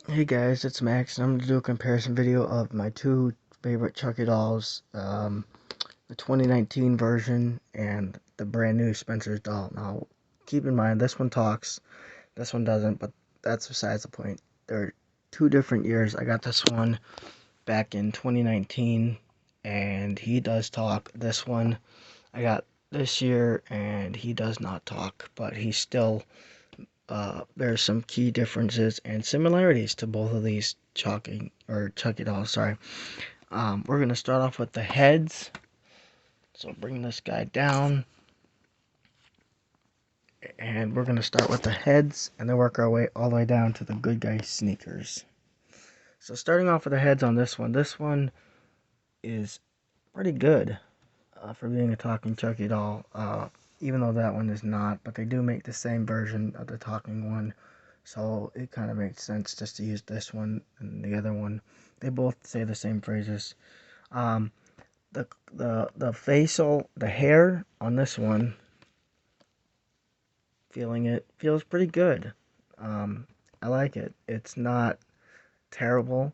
Hey guys, it's Max, and I'm going to do a comparison video of my two favorite Chucky dolls, the 2019 version and the brand new Spencer's doll. Now, keep in mind, this one talks, this one doesn't, but that's besides the point. They're two different years. I got this one back in 2019, and he does talk. This one I got this year, and he does not talk, but he's still there's some key differences and similarities to both of these Chucky dolls. Sorry. We're gonna start off with the heads. So bring this guy down, and we're gonna start with the heads, and then work our way all the way down to the good guy sneakers. So starting off with the heads on this one. This one is pretty good for being a talking Chucky doll. Even though that one is not, but they do make the same version of the talking one. So it kind of makes sense just to use this one and the other one. They both say the same phrases. Um, the hair on this one, feeling it, feels pretty good. I like it. It's not terrible.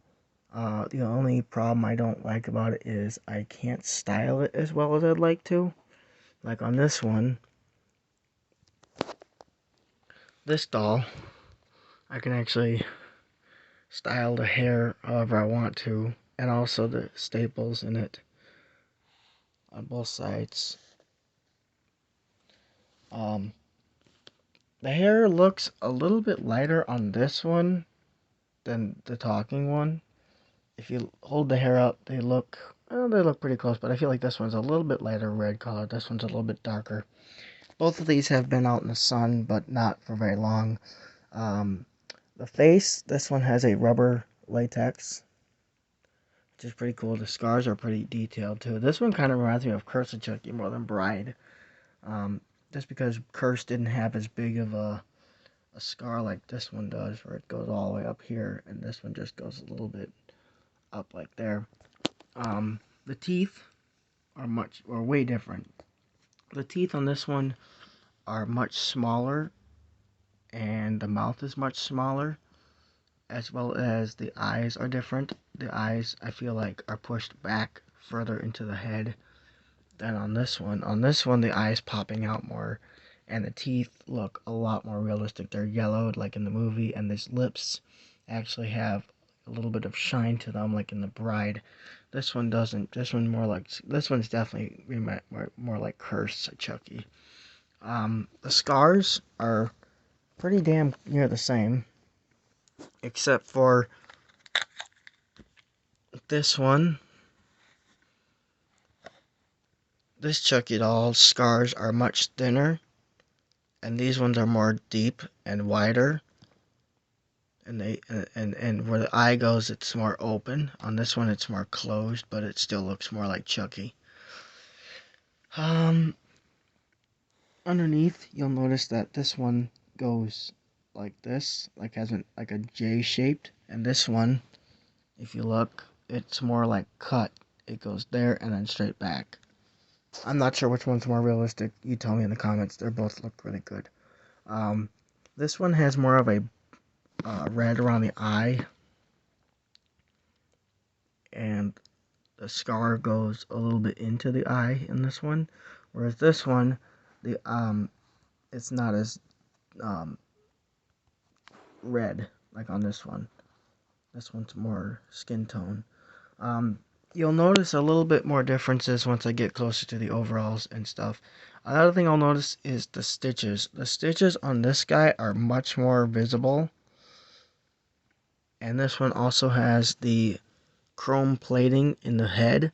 The only problem I don't like about it is I can't style it as well as I'd like to. Like on this one, this doll, I can actually style the hair however I want to, and also the staples in it on both sides. Um, the hair looks a little bit lighter on this one than the talking one. If you hold the hair up, they look pretty close, but I feel like this one's a little bit lighter red color. This one's a little bit darker. Both of these have been out in the sun, but not for very long. Um, the face, this one has a rubber latex, which is pretty cool. The scars are pretty detailed too. This one kind of reminds me of Curse of Chucky more than Bride. Um, just because Curse didn't have as big of a scar like this one does, where it goes all the way up here, and this one just goes a little bit up like there. The teeth are way different. The teeth on this one are much smaller, and the mouth is much smaller, as well as the eyes are different. The eyes, I feel like, are pushed back further into the head than on this one. On this one, the eyes popping out more, and the teeth look a lot more realistic. They're yellowed like in the movie, and these lips actually have a little bit of shine to them like in the Bride. This one doesn't. This one's definitely more like Curse Chucky. The scars are pretty damn near the same, except for this one. This Chucky doll's scars are much thinner, and these ones are more deep and wider. And where the eye goes, it's more open. On this one, it's more closed, but it still looks more like Chucky. Um, Underneath, you'll notice that this one goes like this, like a J shaped, and this one, if you look, it's more like cut. It goes there and then straight back. I'm not sure which one's more realistic. You tell me in the comments. They both look really good. Um, this one has more of a red around the eye, and the scar goes a little bit into the eye in this one, whereas this one, the it's not as um, red like on this one. This one's more skin tone. Um, you'll notice a little bit more differences once I get closer to the overalls and stuff. Another thing I'll notice is the stitches. The stitches on this guy are much more visible, and this one also has the chrome plating in the head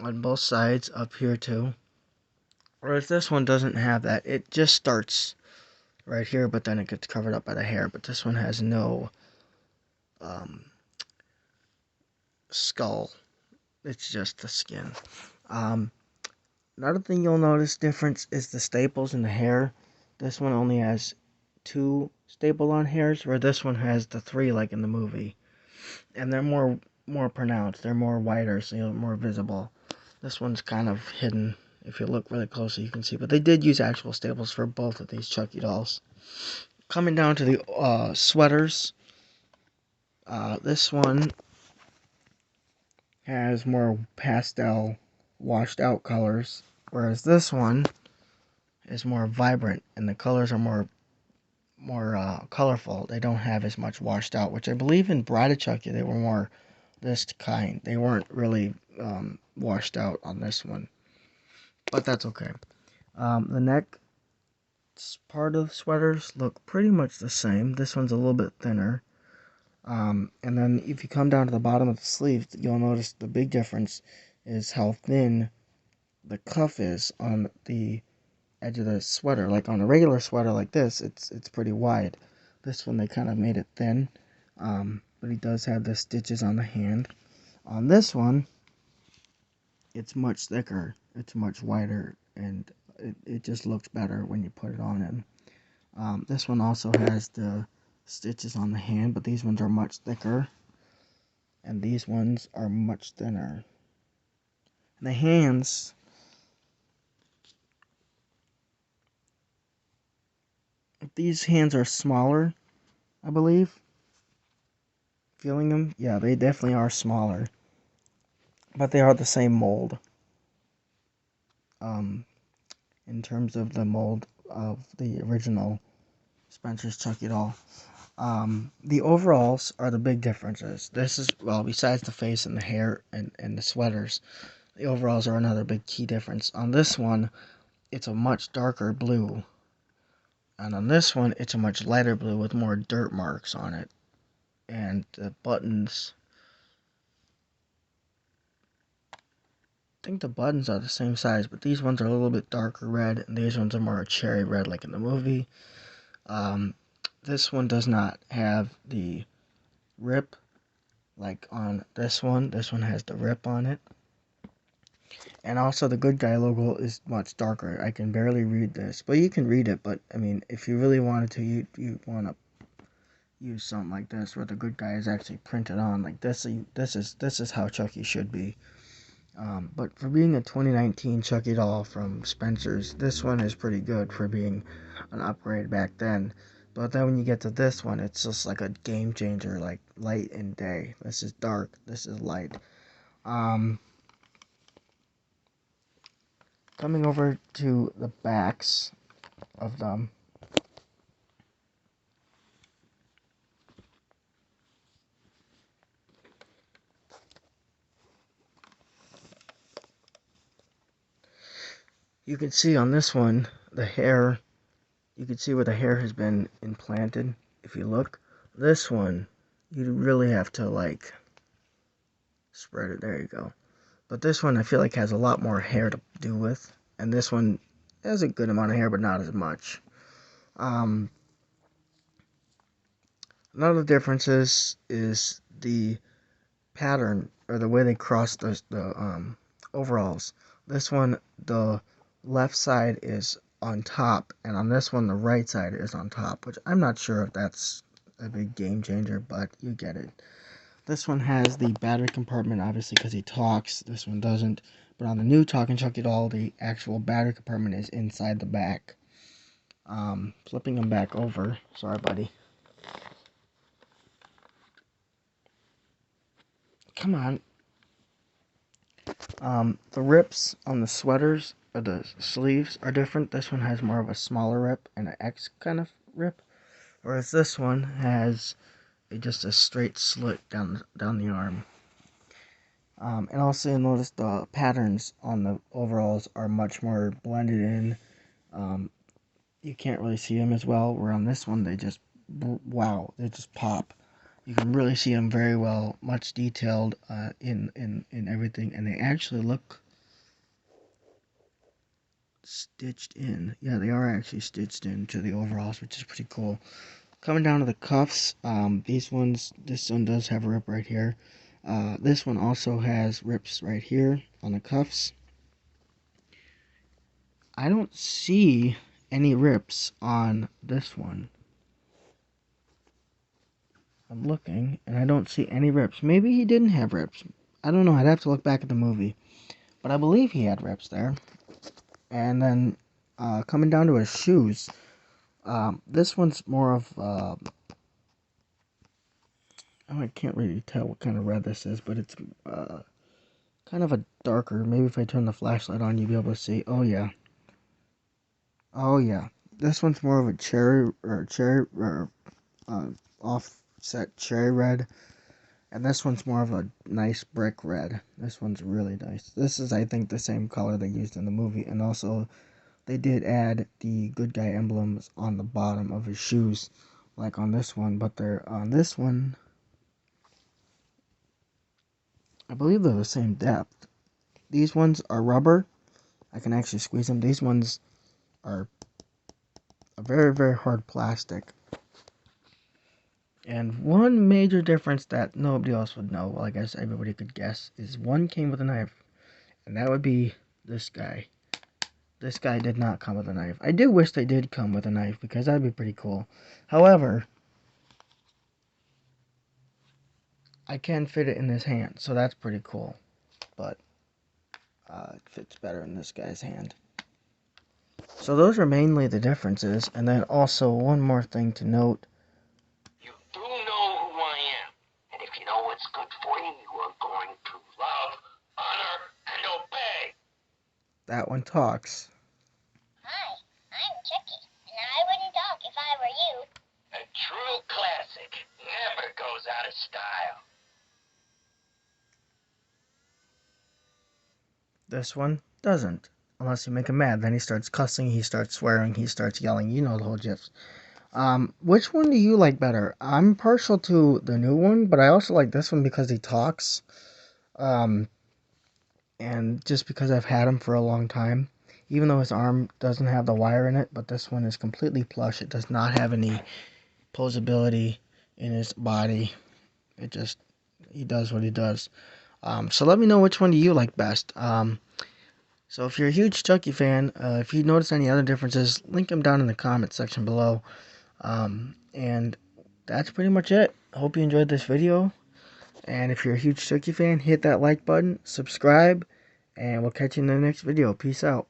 on both sides up here too. Whereas this one doesn't have that. It just starts right here, but then it gets covered up by the hair. But this one has no um, skull. It's just the skin. Um, Another thing you'll notice difference is the staples in the hair. This one only has 2 staple-on hairs, where this one has the 3 like in the movie. And they're more pronounced. They're more wider, so you're more visible. This one's kind of hidden. If you look really closely, you can see. But they did use actual staples for both of these Chucky dolls. Coming down to the sweaters. This one has more pastel, washed out colors, whereas this one is more vibrant and the colors are more colorful. They don't have as much washed out, which I believe in Bride of Chucky they were more this kind. They weren't really washed out on this one, but that's okay. The neck part of sweaters look pretty much the same. This one's a little bit thinner. And then if you come down to the bottom of the sleeve, you'll notice the big difference is how thin the cuff is on the edge of the sweater. Like on a regular sweater like this, it's pretty wide. This one they kind of made it thin, but he does have the stitches on the hand. On this one, it's much thicker, it's much wider, and it just looks better when you put it on him. This one also has the stitches on the hand, but these ones are much thicker, and these ones are much thinner. And the hands, these hands are smaller, I believe. Feeling them, yeah, they definitely are smaller, but they are the same mold. In terms of the mold of the original Spencer's Chucky doll. The overalls are the big differences. This is, well, besides the face and the hair and the sweaters, the overalls are another big key difference. On this one, it's a much darker blue. And on this one, it's a much lighter blue with more dirt marks on it. And the buttons, I think the buttons are the same size, but these ones are a little bit darker red, and these ones are more cherry red like in the movie. This one does not have the rip like on this one. This one has the rip on it. And also the good guy logo is much darker. I can barely read this, but you can read it. But I mean, if you really wanted to, you want to use something like this where the good guy is actually printed on like this. This is how Chucky should be. But for being a 2019 Chucky doll from Spencer's, this one is pretty good for being an upgrade back then. But then when you get to this one, it's just like a game changer, like light and day. This is dark, this is light. Coming over to the backs of them. You can see on this one, the hair, you can see where the hair has been implanted. If you look, this one, you really have to like spread it. There you go. But this one I feel like has a lot more hair to do with. And this one has a good amount of hair, but not as much. Another difference is the pattern or the way they cross the overalls. This one, the left side is on top, and on this one, the right side is on top, which I'm not sure if that's a big game changer, but you get it. This one has the battery compartment, obviously, because he talks. This one doesn't. But on the new Talking Chucky doll, the actual battery compartment is inside the back. Flipping them back over. Sorry, buddy. Come on. The rips on the sweaters, or the sleeves, are different. This one has more of a smaller rip and an X kind of rip. Whereas this one has just a straight slit down the arm. And also you'll notice the patterns on the overalls are much more blended in. You can't really see them as well, where on this one they just, wow, they just pop. You can really see them very well, much detailed in everything, and they actually look stitched in. Yeah, they are actually stitched into the overalls, which is pretty cool. Coming down to the cuffs, this one does have a rip right here. This one also has rips right here on the cuffs. I don't see any rips on this one. I'm looking, and I don't see any rips. Maybe he didn't have rips. I don't know. I'd have to look back at the movie. But I believe he had rips there. And then, coming down to his shoes, this one's more of, I can't really tell what kind of red this is, but it's kind of a darker. Maybe if I turn the flashlight on, you'll be able to see. Oh yeah. Oh yeah. This one's more of a uh, offset cherry red. And this one's more of a nice brick red. This one's really nice. This is, I think, the same color they used in the movie. And also, they did add the good guy emblems on the bottom of his shoes, like on this one. But they're on this one, I believe they're the same depth. These ones are rubber. I can actually squeeze them. These ones are a very, very hard plastic. And one major difference that nobody else would know, well, I guess everybody could guess, is one came with a knife. And that would be this guy. This guy did not come with a knife. I do wish they did come with a knife, because that'd be pretty cool. However, I can fit it in his hand, so that's pretty cool. But it fits better in this guy's hand. So those are mainly the differences. And then also one more thing to note. You do know who I am. And if you know what's good for you, you are going to love, honor, and obey. That one talks. Hi, I'm Chucky, and I wouldn't talk if I were you. A true classic never goes out of style. This one doesn't. Unless you make him mad. Then he starts cussing, he starts swearing, he starts yelling. You know the whole gist. Which one do you like better? I'm partial to the new one, but I also like this one because he talks. And just because I've had him for a long time. Even though his arm doesn't have the wire in it, but this one is completely plush. It does not have any posability in his body. He does what he does. So let me know which one do you like best. So if you're a huge Chucky fan, if you notice any other differences, link them down in the comment section below. And that's pretty much it. I hope you enjoyed this video. And if you're a huge Chucky fan, hit that like button, subscribe, and we'll catch you in the next video. Peace out.